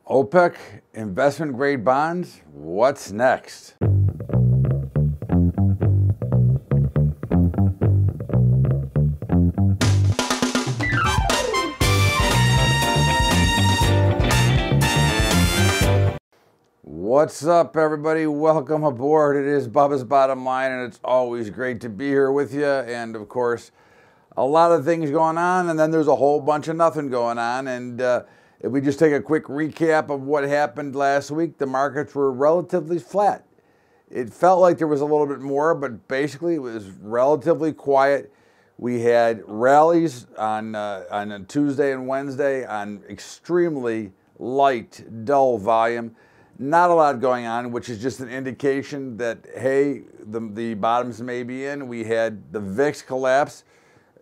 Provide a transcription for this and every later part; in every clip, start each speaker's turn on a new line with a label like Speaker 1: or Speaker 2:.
Speaker 1: OPEC, investment grade bonds, what's next? What's up, everybody? Welcome aboard. It is Bubba's Bottom Line, and it's always great to be here with you. And of course, a lot of things going on, and then there's a whole bunch of nothing going on. And if we just take a quick recap of what happened last week, the markets were relatively flat. It felt like there was a little bit more, but basically it was relatively quiet. We had rallies on Tuesday and Wednesday on extremely light, dull volume. Not a lot going on, which is just an indication that, hey, the bottoms may be in. We had the VIX collapse,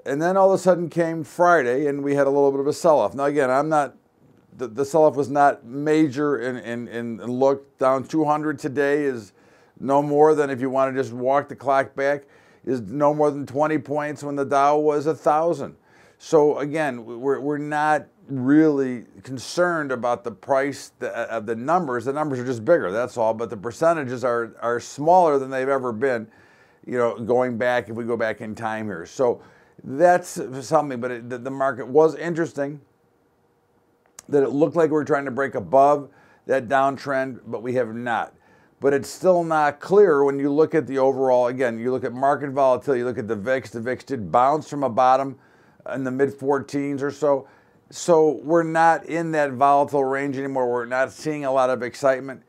Speaker 1: and then all of a sudden came Friday, and we had a little bit of a sell-off. Now, again, the sell-off was not major, and look, down 200 today is no more than, if you want to just walk the clock back, is no more than 20 points when the Dow was 1,000. So again, we're not really concerned about the price of the numbers. The numbers are just bigger, that's all. But the percentages are smaller than they've ever been, you know, going back, if we go back in time here. So that's something, but the market was interesting, that it looked like we were trying to break above that downtrend, but we have not. But it's still not clear when you look at the overall, again, you look at market volatility, you look at the VIX did bounce from a bottom in the mid-14s or so. So we're not in that volatile range anymore. We're not seeing a lot of excitement,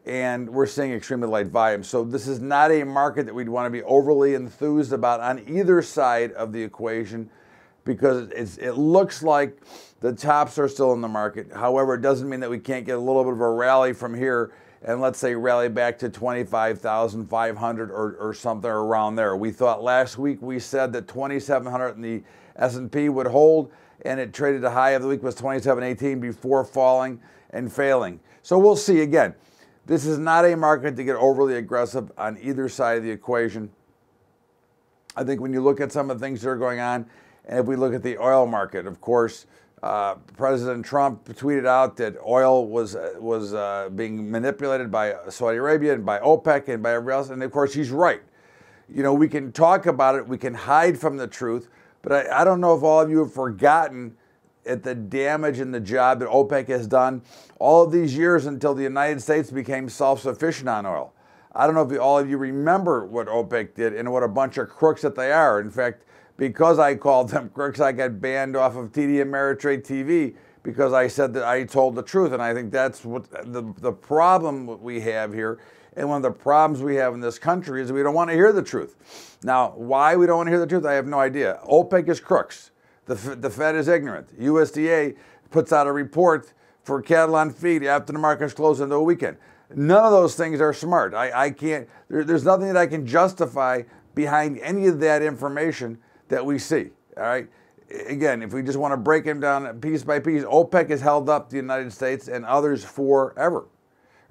Speaker 1: and we're seeing extremely light volume. So this is not a market that we'd want to be overly enthused about on either side of the equation, because it looks like the tops are still in the market. However, it doesn't mean that we can't get a little bit of a rally from here and, let's say, rally back to 25,500 or something around there. We thought last week, we said that 2,700 in the S&P would hold, and it traded the high of the week was 2718 before falling and failing. So we'll see. Again, this is not a market to get overly aggressive on either side of the equation. I think when you look at some of the things that are going on, and if we look at the oil market, of course, President Trump tweeted out that oil was being manipulated by Saudi Arabia and by OPEC and by everybody else, and of course he's right. You know, we can talk about it, we can hide from the truth, but I don't know if all of you have forgotten at the damage and the job that OPEC has done all of these years until the United States became self-sufficient on oil. I don't know if all of you remember what OPEC did and what a bunch of crooks that they are. In fact, because I called them crooks, I got banned off of TD Ameritrade TV because I said that I told the truth. And I think that's what the problem we have here. And one of the problems we have in this country is we don't want to hear the truth. Now, why we don't want to hear the truth, I have no idea. OPEC is crooks. The Fed is ignorant. USDA puts out a report for cattle on feed after the markets close into the weekend. None of those things are smart. I can't, there's nothing that I can justify behind any of that information that we see, all right? Again, if we just want to break them down piece by piece, OPEC has held up the United States and others forever,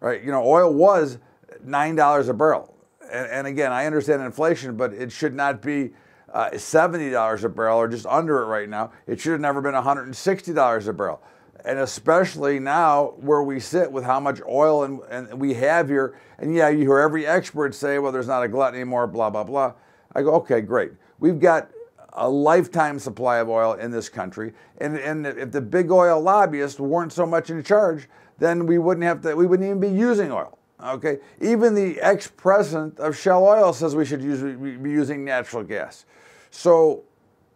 Speaker 1: right? You know, oil was $9 a barrel. And again, I understand inflation, but it should not be $70 a barrel or just under it right now. It should have never been $160 a barrel. And especially now where we sit with how much oil and we have here. And yeah, you hear every expert say, well, there's not a glut anymore, blah, blah, blah. I go, okay, great. We've got a lifetime supply of oil in this country. And if the big oil lobbyists weren't so much in charge, then we wouldn't even be using oil. Okay, even the ex-president of Shell Oil says we should be using natural gas. So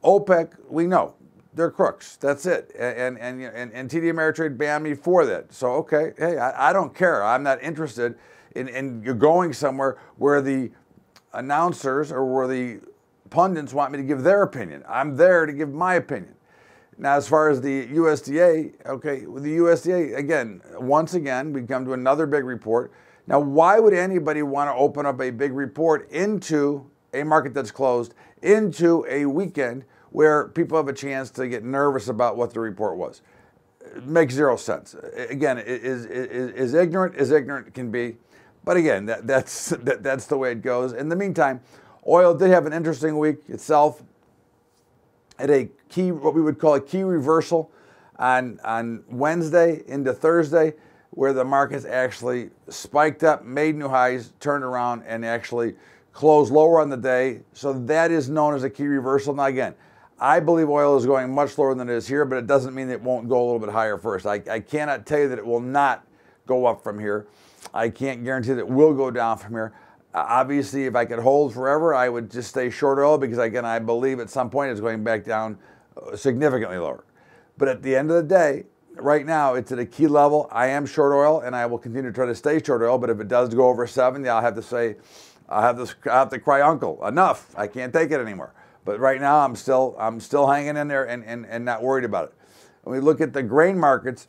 Speaker 1: OPEC, we know they're crooks. That's it. And TD Ameritrade banned me for that. So okay, hey, I don't care. I'm not interested in going somewhere where the announcers or where the pundits want me to give their opinion. I'm there to give my opinion. Now, as far as the USDA, okay, with the USDA, again, once again, we come to another big report. Now, why would anybody want to open up a big report into a market that's closed, into a weekend where people have a chance to get nervous about what the report was? It makes zero sense. Again, is ignorant as ignorant can be, but again, that's the way it goes. In the meantime, oil did have an interesting week itself. At a key, what we would call a key reversal on Wednesday into Thursday. where the markets actually spiked up, made new highs, turned around, and actually closed lower on the day. So that is known as a key reversal. Now again, I believe oil is going much lower than it is here, but it doesn't mean it won't go a little bit higher first. I cannot tell you that it will not go up from here. I can't guarantee that it will go down from here. Obviously, if I could hold forever, I would just stay short oil because, again, I believe at some point it's going back down significantly lower. But at the end of the day, right now, it's at a key level. I am short oil, and I will continue to try to stay short oil. But if it does go over 70, I'll have to say, I'll have to cry uncle. Enough. I can't take it anymore. But right now, I'm still hanging in there and not worried about it. When we look at the grain markets,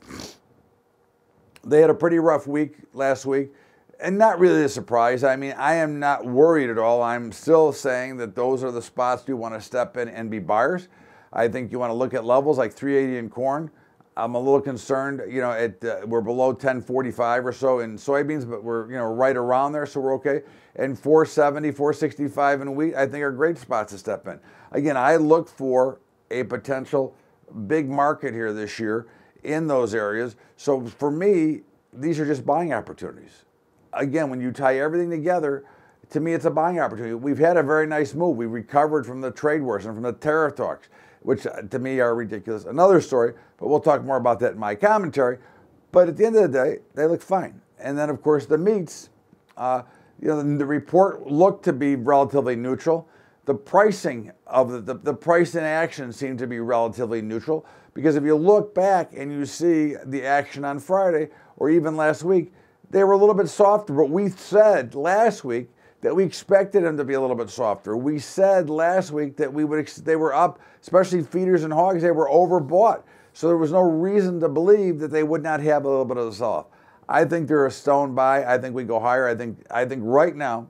Speaker 1: they had a pretty rough week last week, and not really a surprise. I mean, I am not worried at all. I'm still saying that those are the spots you want to step in and be buyers. I think you want to look at levels like 380 in corn. I'm a little concerned, you know, we're below 1045 or so in soybeans, but we're, you know, right around there, so we're okay. And 470, 465 in wheat, I think are great spots to step in. Again, I look for a potential big market here this year in those areas. So for me, these are just buying opportunities. Again, when you tie everything together, to me, it's a buying opportunity. We've had a very nice move. We recovered from the trade wars and from the tariff talks, which to me are ridiculous. Another story, but we'll talk more about that in my commentary. But at the end of the day, they look fine. And then, of course, the meats, you know, the report looked to be relatively neutral. The pricing of the price in action seemed to be relatively neutral, because if you look back and you see the action on Friday or even last week, they were a little bit softer. But we said last week that we expected them to be a little bit softer. We said last week that they were up, especially feeders and hogs, they were overbought. So there was no reason to believe that they would not have a little bit of a sell-off. I think they're a stone buy. I think we go higher. I think right now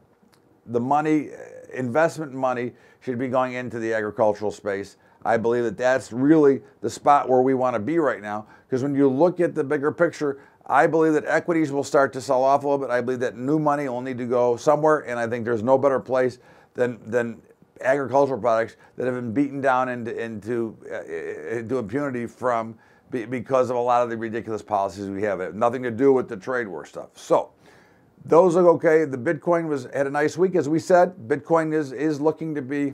Speaker 1: the money, investment money, should be going into the agricultural space. I believe that that's really the spot where we want to be right now, because when you look at the bigger picture, I believe that equities will start to sell off a little bit. I believe that new money will need to go somewhere, and I think there's no better place than agricultural products that have been beaten down into impunity because of a lot of the ridiculous policies we have. It had nothing to do with the trade war stuff. So those look okay. The Bitcoin had a nice week, as we said. Bitcoin is looking to be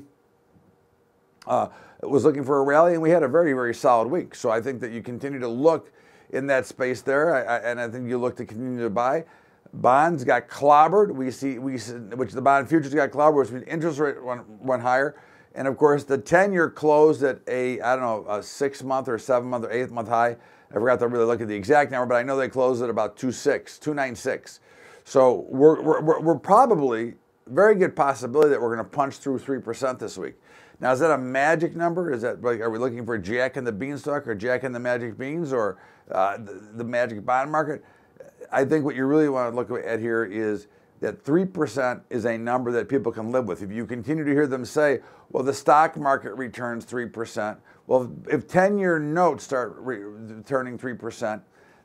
Speaker 1: was looking for a rally, and we had a very, very solid week. So I think that you continue to look in that space there, and I think you look to continue to buy. Bonds got clobbered. Which the bond futures got clobbered, which means interest rate went higher. And of course, the 10-year closed at a 6-month or 7-month or 8-month high. I forgot to really look at the exact number, but I know they closed at about 296. So we're probably, very good possibility that we're going to punch through 3% this week. Now, is that a magic number? Is that like, are we looking for Jack and the Beanstalk or Jack and the Magic Beans or the magic bond market? I think what you really want to look at here is that 3% is a number that people can live with. If you continue to hear them say, well, the stock market returns 3%, well, if 10-year notes start returning 3%,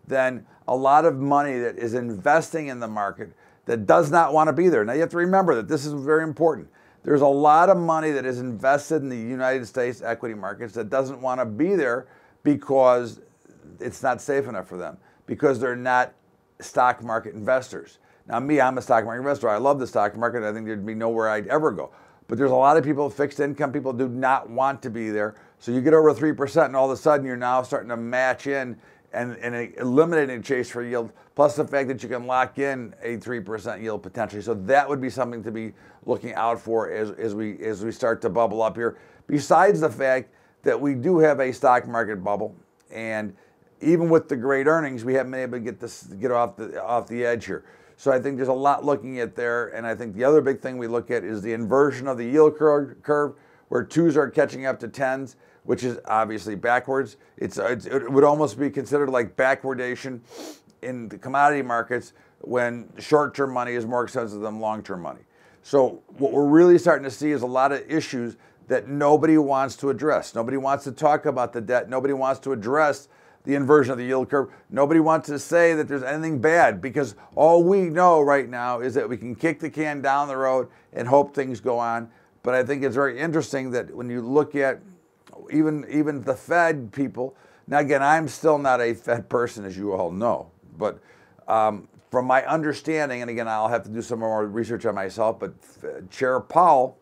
Speaker 1: then a lot of money that is investing in the market that does not want to be there. Now, you have to remember that this is very important. There's a lot of money that is invested in the United States equity markets that doesn't want to be there because it's not safe enough for them, because they're not stock market investors. Now, I'm a stock market investor. I love the stock market. I think there'd be nowhere I'd ever go. But there's a lot of people, fixed income people, do not want to be there. So you get over 3%, and all of a sudden you're now starting to match in and eliminating a chase for yield, plus the fact that you can lock in a 3% yield potentially. So that would be something to be looking out for as we start to bubble up here. Besides the fact that we do have a stock market bubble, and even with the great earnings, we haven't been able to get off the edge here. So I think there's a lot looking at there, and I think the other big thing we look at is the inversion of the yield curve, where 2s are catching up to 10s, which is obviously backwards. It would almost be considered like backwardation in the commodity markets when short-term money is more expensive than long-term money. So what we're really starting to see is a lot of issues that nobody wants to address. Nobody wants to talk about the debt. Nobody wants to address the inversion of the yield curve. Nobody wants to say that there's anything bad, because all we know right now is that we can kick the can down the road and hope things go on. But I think it's very interesting that when you look at even the Fed people, now again, I'm still not a Fed person, as you all know, but From my understanding, and again, I'll have to do some more research on myself, but Chair Powell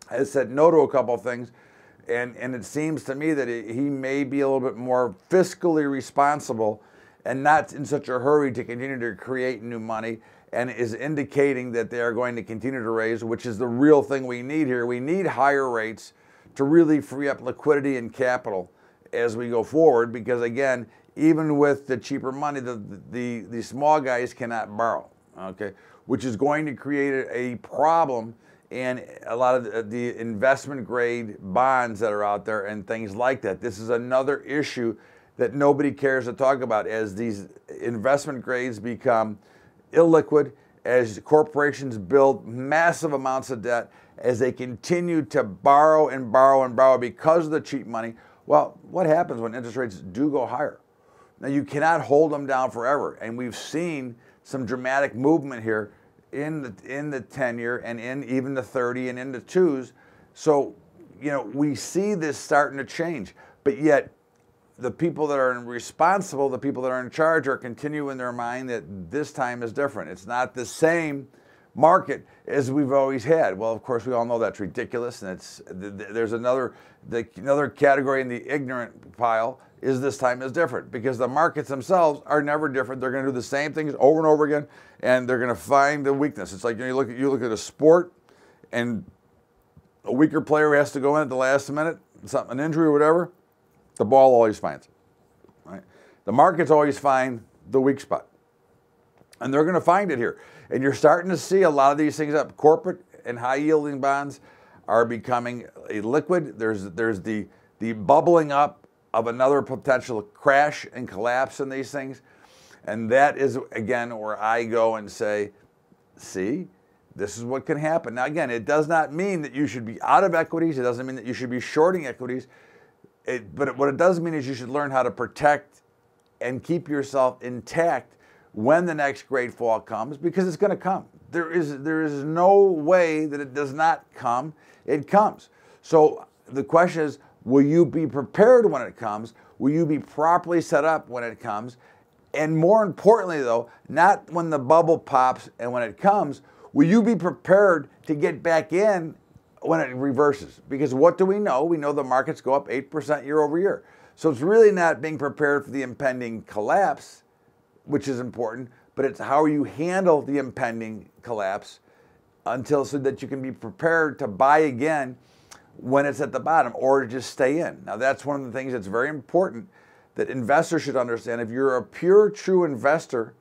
Speaker 1: has said no to a couple of things, and it seems to me that he may be a little bit more fiscally responsible and not in such a hurry to continue to create new money, and is indicating that they are going to continue to raise, which is the real thing we need here. We need higher rates to really free up liquidity and capital as we go forward, because again, even with the cheaper money, the small guys cannot borrow, okay? Which is going to create a problem in a lot of the investment grade bonds that are out there and things like that. This is another issue that nobody cares to talk about as these investment grades become illiquid, as corporations build massive amounts of debt, as they continue to borrow and borrow and borrow because of the cheap money. Well, what happens when interest rates do go higher? Now, you cannot hold them down forever, and we've seen some dramatic movement here in the 10-year and in even the 30 and in the 2s. So, you know, we see this starting to change, but yet the people that are responsible, the people that are in charge, are continuing in their mind that this time is different. It's not the same market as we've always had. Well, of course, we all know that's ridiculous, and there's another category in the ignorant pile is this time is different, because the markets themselves are never different. They're going to do the same things over and over again, and they're going to find the weakness. It's like, you know, you look at a sport, and a weaker player has to go in at the last minute, an injury or whatever, the ball always finds it, right? The markets always find the weak spot, and they're going to find it here. And you're starting to see a lot of these things up. Corporate and high-yielding bonds are becoming illiquid. There's the bubbling up of another potential crash and collapse in these things. And that is, again, where I go and say, see, this is what can happen. Now, again, it does not mean that you should be out of equities. It doesn't mean that you should be shorting equities. But what it does mean is you should learn how to protect and keep yourself intact when the next great fall comes, because it's going to come. There is no way that it does not come. It comes. So the question is, will you be prepared when it comes? Will you be properly set up when it comes? And more importantly, though, not when the bubble pops and when it comes, will you be prepared to get back in when it reverses? Because what do we know? We know the markets go up 8% year over year. So it's really not being prepared for the impending collapse, which is important, but it's how you handle the impending collapse so that you can be prepared to buy again when it's at the bottom, or to just stay in. Now, that's one of the things that's very important that investors should understand. If you're a pure, true investor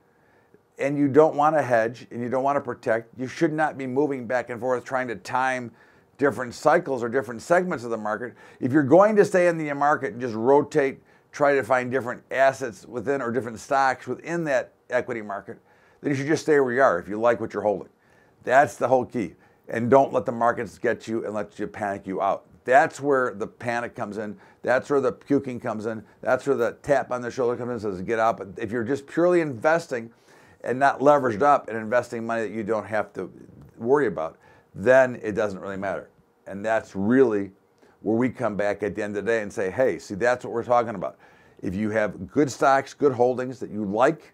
Speaker 1: and you don't want to hedge and you don't want to protect, you should not be moving back and forth trying to time different cycles or different segments of the market. If you're going to stay in the market and just rotate, try to find different assets within or different stocks within that equity market, then you should just stay where you are if you like what you're holding. That's the whole key. And don't let the markets get you and let you panic you out. That's where the panic comes in. That's where the puking comes in. That's where the tap on the shoulder comes in, says get out. But if you're just purely investing and not leveraged up and investing money that you don't have to worry about, then it doesn't really matter. And that's really where we come back at the end of the day and say, hey, see, that's what we're talking about. If you have good stocks, good holdings that you like,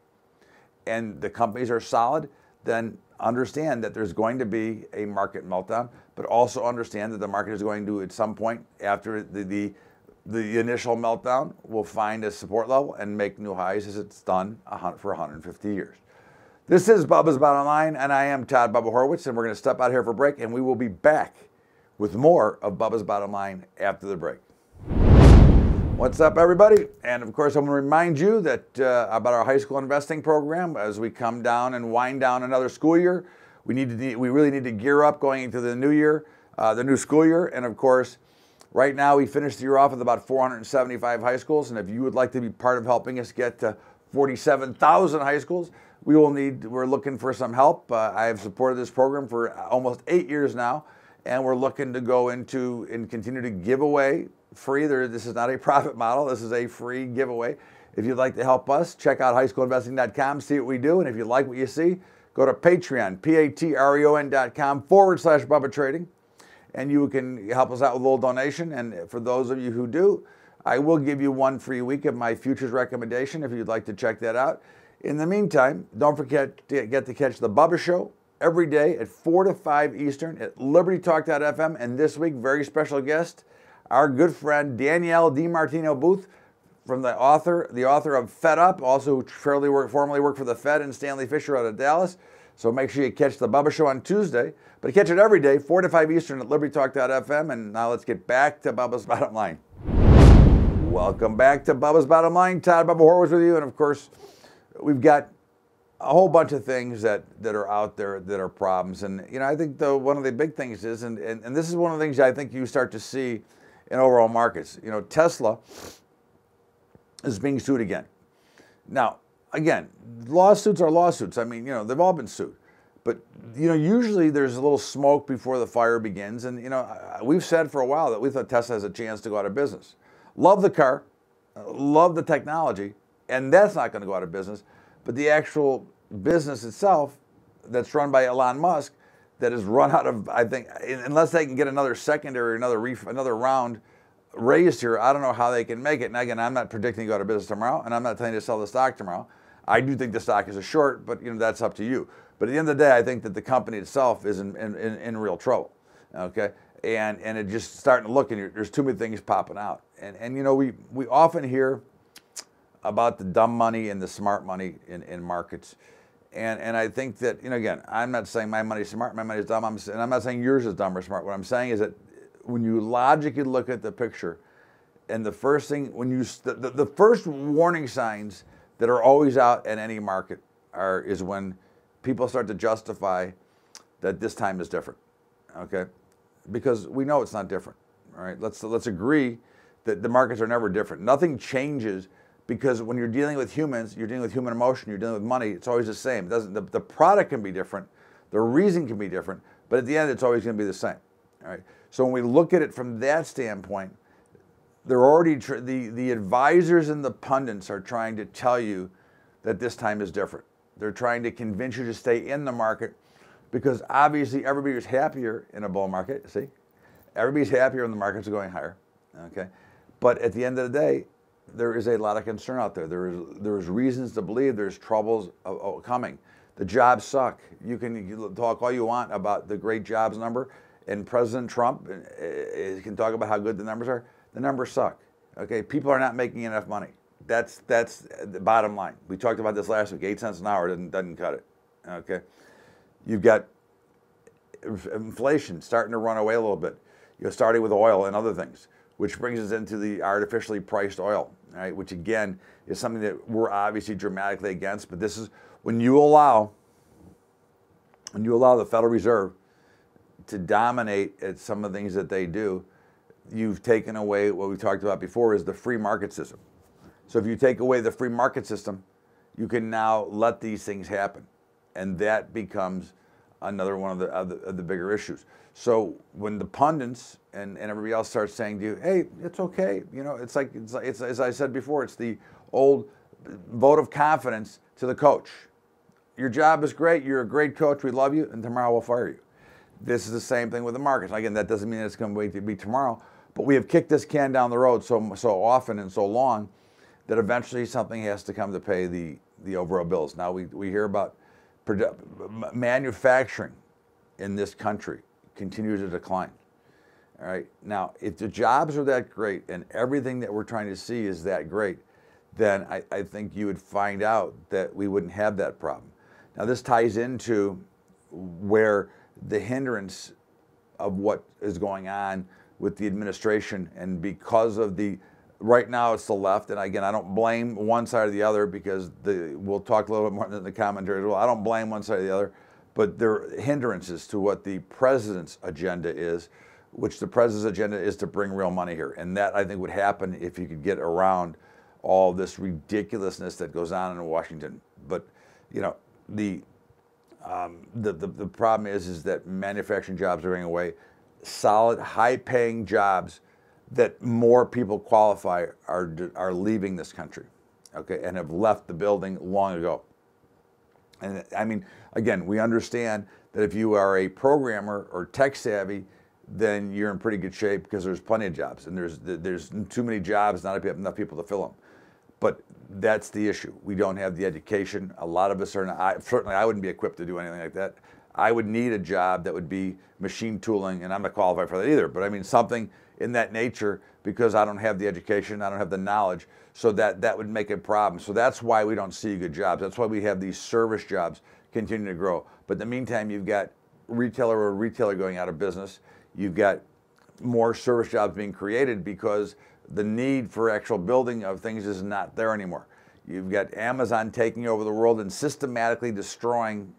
Speaker 1: and the companies are solid, then understand that there's going to be a market meltdown, but also understand that the market is going to, at some point after the initial meltdown, will find a support level and make new highs as it's done for 150 years. This is Bubba's Bottom Line, and I am Todd Bubba Horwitz, and we're going to step out here for a break, and we will be back with more of Bubba's Bottom Line after the break. What's up, everybody? And of course, I'm going to remind you that about our high school investing program as we come down and wind down another school year. We really need to gear up going into the new year, the new school year. And of course, right now we finished the year off with about 475 high schools. And if you would like to be part of helping us get to 47,000 high schools, we're looking for some help. I have supported this program for almost 8 years now, and we're looking to go into and continue to give away free. This is not a profit model. This is a free giveaway. If you'd like to help us, check out highschoolinvesting.com, see what we do. And if you like what you see, go to Patreon, patreon.com/Bubba Trading. And you can help us out with a little donation. And for those of you who do, I will give you one free week of my futures recommendation if you'd like to check that out. In the meantime, don't forget to catch the Bubba Show every day at 4 to 5 Eastern at LibertyTalk.fm. And this week, very special guest, our good friend Danielle DiMartino Booth, from the author of Fed Up, also formerly worked for the Fed, and Stanley Fischer out of Dallas. So make sure you catch the Bubba Show on Tuesday, but catch it every day, 4 to 5 Eastern at LibertyTalk.fm. And now let's get back to Bubba's Bottom Line. Welcome back to Bubba's Bottom Line. Todd Bubba Horowitz with you, and of course, we've got a whole bunch of things that are out there that are problems. And I think one of the big things is, and this is one of the things I think you start to see in overall markets. Tesla is being sued again. Now, again, lawsuits are lawsuits. I mean, they've all been sued. But, usually there's a little smoke before the fire begins. And, we've said for a while that we thought Tesla has a chance to go out of business. Love the car, love the technology, and that's not going to go out of business. But the actual business itself that's run by Elon Musk, that is run out of, I think, unless they can get another secondary, another round raised here, I don't know how they can make it. And again, I'm not predicting to go out of business tomorrow, and I'm not telling you to sell the stock tomorrow. I do think the stock is a short, but that's up to you. But at the end of the day, I think that the company itself is in real trouble. Okay, and it just starting to look, and there's too many things popping out. And we often hear about the dumb money and the smart money in markets. And I think that, again, I'm not saying my money's smart, my money's dumb, and I'm not saying yours is dumb or smart. What I'm saying is that when you logically look at the picture, and the first thing, the first warning signs that are always out in any market is when people start to justify that this time is different, okay? Because we know it's not different, all right? Let's agree that the markets are never different. Nothing changes, because when you're dealing with humans, you're dealing with human emotion, you're dealing with money, it's always the same. It doesn't, the product can be different, the reason can be different, but at the end, it's always going to be the same, all right? So when we look at it from that standpoint, they're already, the advisors and the pundits are trying to tell you that this time is different. They're trying to convince you to stay in the market, because obviously everybody's happier in a bull market, see? Everybody's happier when the markets are going higher, okay? But at the end of the day, there is a lot of concern out there. There is reasons to believe there's troubles coming. The jobs suck. You can talk all you want about the great jobs number, and President Trump can talk about how good the numbers are. The numbers suck. Okay, people are not making enough money. That's the bottom line. We talked about this last week. 8 cents an hour doesn't cut it. Okay, you've got inflation starting to run away a little bit. Starting with oil and other things, which brings us into the artificially priced oil, right? Which again is something that we're obviously dramatically against. But this is when you allow the Federal Reserve to dominate at some of the things that they do, you've taken away what we talked about before, is the free market system. So if you take away the free market system, you can now let these things happen, and that becomes another one of the bigger issues. So when the pundits and everybody else starts saying to you, hey, it's okay, it's as I said before, it's the old vote of confidence to the coach. Your job is great, you're a great coach, we love you, and tomorrow we'll fire you. This is the same thing with the markets. Again, that doesn't mean it's going to be tomorrow, but we have kicked this can down the road so often and so long that eventually something has to come to pay the overall bills. Now we hear about manufacturing in this country continues to decline. All right. Now, if the jobs are that great and everything that we're trying to see is that great, then I think you would find out that we wouldn't have that problem. Now, this ties into where the hindrance of what is going on with the administration, and because of right now it's the left, and again, I don't blame one side or the other, because we'll talk a little bit more in the commentary as well. I don't blame one side or the other, but there are hindrances to what the president's agenda is, which the president's agenda is to bring real money here. And that, I think, would happen if you could get around all this ridiculousness that goes on in Washington. But, the problem is that manufacturing jobs are going away. Solid, high-paying jobs that more people qualify are leaving this country, okay, and have left the building long ago. And I mean, again, we understand that if you are a programmer or tech savvy, then you're in pretty good shape, because there's plenty of jobs, and there's too many jobs, not enough people to fill them. But that's the issue. We don't have the education. A lot of us are not. Certainly I wouldn't be equipped to do anything like that. I would need a job that would be machine tooling, and I'm not qualified for that either, but I mean something in that nature, because I don't have the education, I don't have the knowledge, so that would make a problem. So that's why we don't see good jobs. That's why we have these service jobs continue to grow. But in the meantime, you've got retailer going out of business. You've got more service jobs being created because the need for actual building of things is not there anymore. You've got Amazon taking over the world and systematically destroying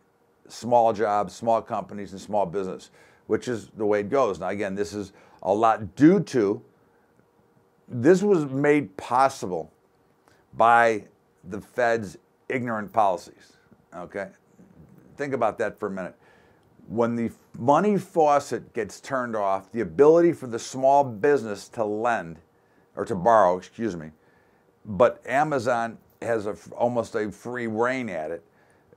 Speaker 1: small jobs, small companies, and small business, which is the way it goes. Now, again, this is a lot due to, this was made possible by the Fed's ignorant policies, okay? Think about that for a minute. When the money faucet gets turned off, the ability for the small business to lend, or to borrow, excuse me, but Amazon has almost a free reign at it.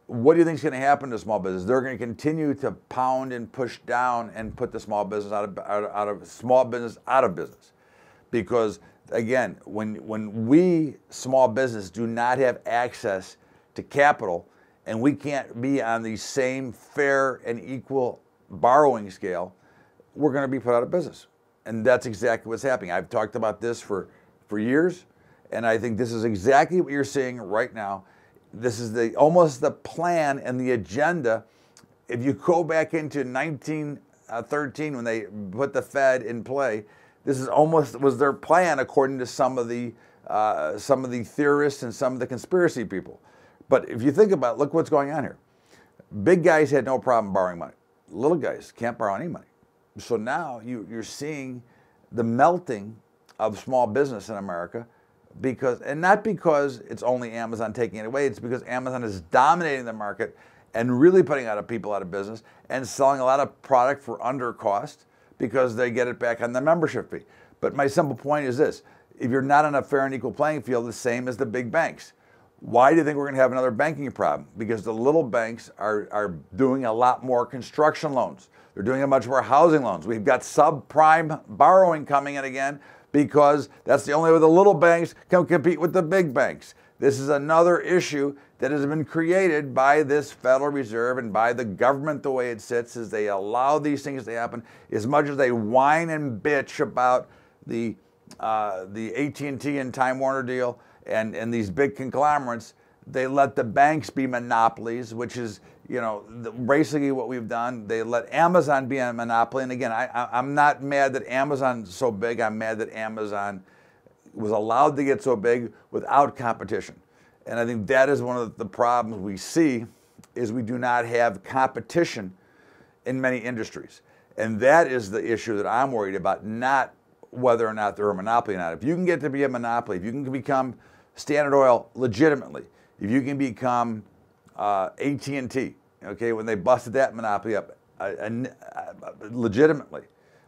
Speaker 1: What do you think is going to happen to small business? They're going to continue to pound and push down and put the small business out of business, because again, when we small business do not have access to capital, and we can't be on the same fair and equal borrowing scale, we're going to be put out of business, and that's exactly what's happening. I've talked about this for years, and I think this is exactly what you're seeing right now. This is almost the plan and the agenda. If you go back into 1913 when they put the Fed in play, this is was their plan according to some of the theorists and some of the conspiracy people. But if you think about it, look what's going on here. Big guys had no problem borrowing money. Little guys can't borrow any money. So now you're seeing the melting of small business in America, and not because it's only Amazon taking it away, it's because Amazon is dominating the market and really putting people out of business and selling a lot of product for under cost because they get it back on the membership fee. But my simple point is this: if you're not on a fair and equal playing field, the same as the big banks. Why do you think we're going to have another banking problem? Because the little banks are doing a lot more construction loans. They're doing a much more housing loans. We've got subprime borrowing coming in again, because that's the only way the little banks can compete with the big banks. This is another issue that has been created by this Federal Reserve and by the government. The way it sits is they allow these things to happen. As much as they whine and bitch about the AT&T and Time Warner deal and these big conglomerates, they let the banks be monopolies, which is, basically what we've done. They let Amazon be a monopoly. And again, I'm not mad that Amazon's so big. I'm mad that Amazon was allowed to get so big without competition. And I think that is one of the problems we see, is we do not have competition in many industries. And that is the issue that I'm worried about, not whether or not they're a monopoly or not. If you can get to be a monopoly, if you can become Standard Oil legitimately, if you can become AT&T, okay, when they busted that monopoly up legitimately,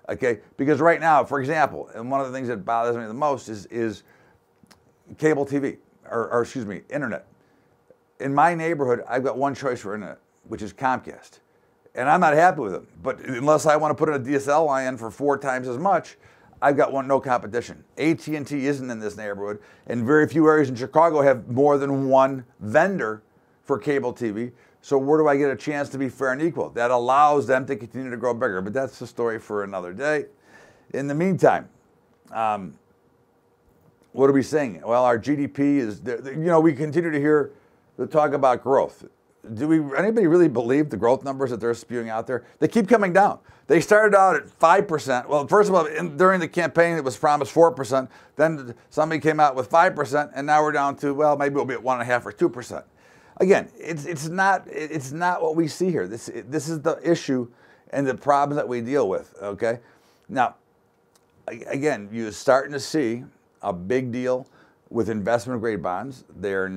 Speaker 1: okay, because right now, for example, and one of the things that bothers me the most is cable TV, or excuse me, internet. In my neighborhood, I've got one choice for internet, which is Comcast, and I'm not happy with it. But unless I want to put in a DSL line for 4 times as much, I've got no competition. AT&T isn't in this neighborhood, and very few areas in Chicago have more than one vendor for cable TV. So where do I get a chance to be fair and equal? That allows them to continue to grow bigger. But that's the story for another day. In the meantime, what are we seeing? Well, our GDP is, we continue to hear the talk about growth. Anybody really believe the growth numbers that they're spewing out there? They keep coming down. They started out at 5%. Well, first of all, during the campaign, it was promised 4%. Then somebody came out with 5%, and now we're down to, well, maybe we'll be at 1.5% or 2%. Again, it's not what we see here. This is the issue and the problems that we deal with. Okay, now, again, you're starting to see a big deal with investment grade bonds. They're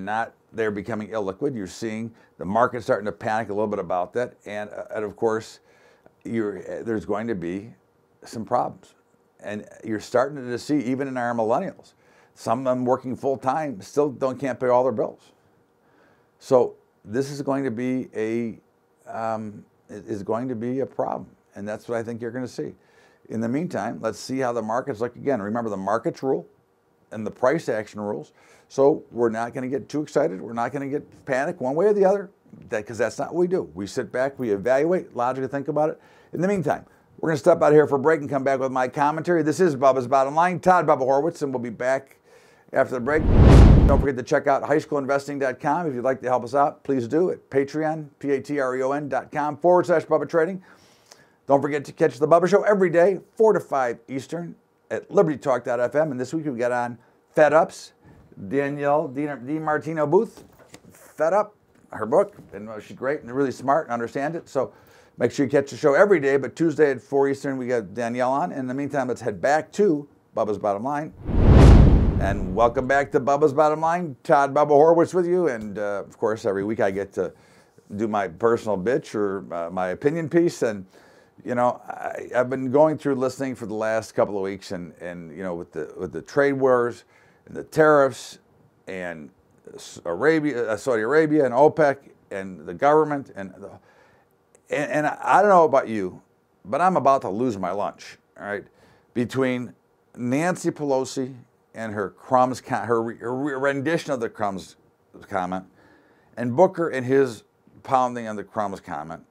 Speaker 1: becoming illiquid. You're seeing the market starting to panic a little bit about that, and of course, there's going to be some problems. And you're starting to see, even in our millennials, some of them working full time still can't pay all their bills. So this is going to be a problem, and that's what I think you're going to see. In the meantime, let's see how the markets look again. Remember, the markets rule. and the price action rules. So we're not going to get too excited. We're not going to get panicked one way or the other, because that's not what we do. We sit back, we evaluate, logically think about it. In the meantime, we're going to step out of here for a break and come back with my commentary. This is Bubba's Bottom Line. Todd Bubba Horwitz, and we'll be back after the break. Don't forget to check out highschoolinvesting.com. If you'd like to help us out, please do it. Patreon, patreon.com/Bubba Trading. Don't forget to catch the Bubba Show every day, 4 to 5 Eastern at libertytalk.fm. And this week we've got on Fed Ups, Danielle DiMartino Booth. Fed Up, her book, and she's great and really smart and understands it. So make sure you catch the show every day, but Tuesday at 4 Eastern we got Danielle on. In the meantime, let's head back to Bubba's Bottom Line. And welcome back to Bubba's Bottom Line. Todd Bubba Horwitz with you. And of course, every week I get to do my personal bitch or my opinion piece. And, you know, I've been going through listening for the last couple of weeks, and you know, with the trade wars and the tariffs and Saudi Arabia and OPEC and the government. And I don't know about you, but I'm about to lose my lunch, all right? Between Nancy Pelosi and her crumbs, her rendition of the crumbs comment, and Booker and his pounding on the crumbs comment,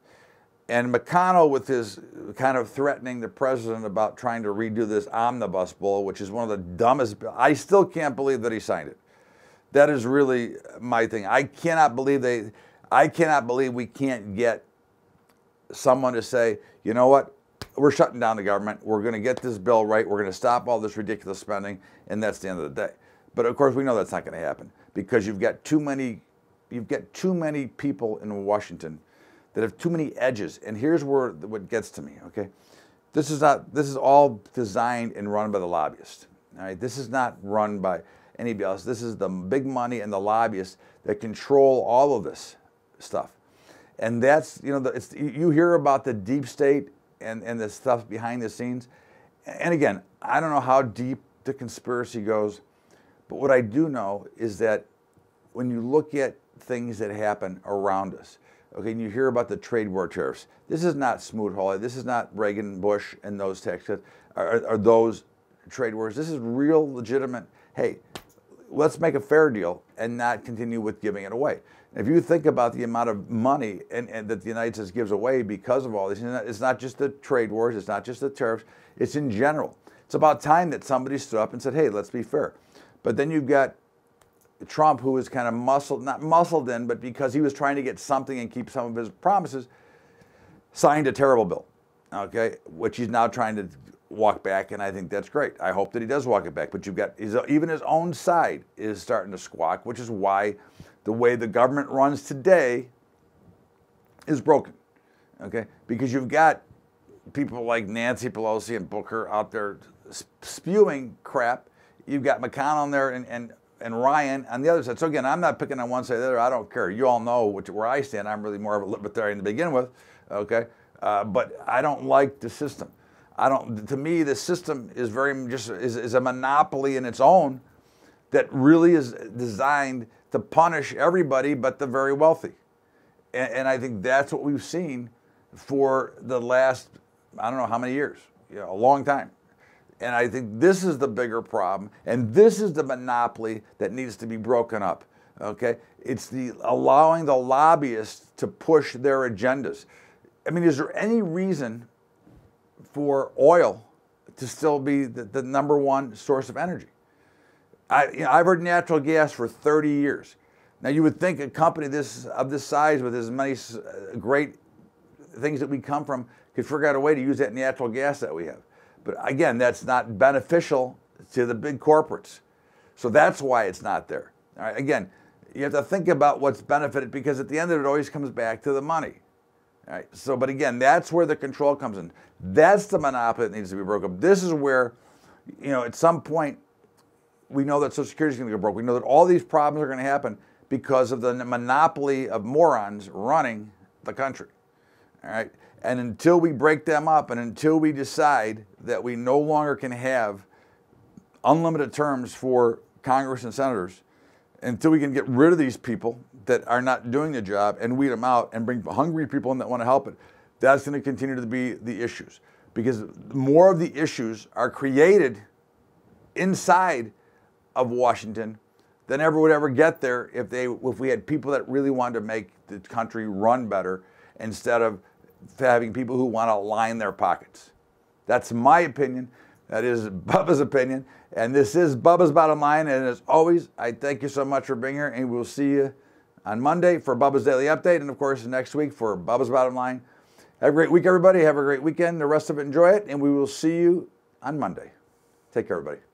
Speaker 1: and McConnell with his kind of threatening the president about trying to redo this omnibus bill, which is one of the dumbest. I still can't believe that he signed it. That is really my thing. I cannot believe we can't get someone to say, you know what? We're shutting down the government. We're going to get this bill right. We're going to stop all this ridiculous spending, and that's the end of the day. But of course, we know that's not going to happen, because you've got too many people in Washington that have too many edges. And here's what gets to me. Okay, this is all designed and run by the lobbyists. All right, this is not run by anybody else. This is the big money and the lobbyists that control all of this stuff. And that's, you know, you hear about the deep state and the stuff behind the scenes. And again, I don't know how deep the conspiracy goes, but what I do know is that when you look at things that happen around us, okay, and you hear about the trade war tariffs, this is not Smoot-Hawley, this is not Reagan, Bush, and those tax cuts, or those trade wars. This is real legitimate, hey, let's make a fair deal and not continue with giving it away. If you think about the amount of money and that the United States gives away because of all this, it's not just the trade wars, it's not just the tariffs, it's in general. It's about time that somebody stood up and said, hey, let's be fair. But then you've got Trump, who is kind of not muscled in, but because he was trying to get something and keep some of his promises, signed a terrible bill, okay, which he's now trying to walk back, and I think that's great. I hope that he does walk it back. But you've got, even his own side is starting to squawk, which is why the way the government runs today is broken, okay? Because you've got people like Nancy Pelosi and Booker out there spewing crap. You've got McConnell in there and Ryan on the other side. So again, I'm not picking on one side or the other. I don't care. You all know where I stand. I'm really more of a libertarian to begin with, okay? But I don't like the system. To me, the system is is a monopoly in its own that really is designed to punish everybody but the very wealthy. And I think that's what we've seen for the last, I don't know how many years, a long time. And I think this is the bigger problem, and this is the monopoly that needs to be broken up, okay? It's allowing the lobbyists to push their agendas. I mean, is there any reason for oil to still be the number one source of energy? I've heard natural gas for 30 years. Now, you would think a company of this size with as many great things that we come from could figure out a way to use that natural gas that we have. But again, that's not beneficial to the big corporates. So that's why it's not there. All right, again, you have to think about what's benefited, because at the end of it, it always comes back to the money. All right, so, but again, that's where the control comes in. That's the monopoly that needs to be broken up. This is where, at some point, we know that Social Security is going to go broke. We know that all these problems are going to happen because of the monopoly of morons running the country. All right? And until we break them up, and until we decide that we no longer can have unlimited terms for Congress and senators, until we can get rid of these people that are not doing the job and weed them out and bring hungry people in that want to help it, that's going to continue to be the issues. Because more of the issues are created inside of Washington that never would ever get there if we had people that really wanted to make the country run better instead of having people who want to line their pockets. That's my opinion. That is Bubba's opinion. And this is Bubba's Bottom Line. And as always, I thank you so much for being here. And we'll see you on Monday for Bubba's Daily Update. And of course, next week for Bubba's Bottom Line. Have a great week, everybody. Have a great weekend. The rest of it, enjoy it. And we will see you on Monday. Take care, everybody.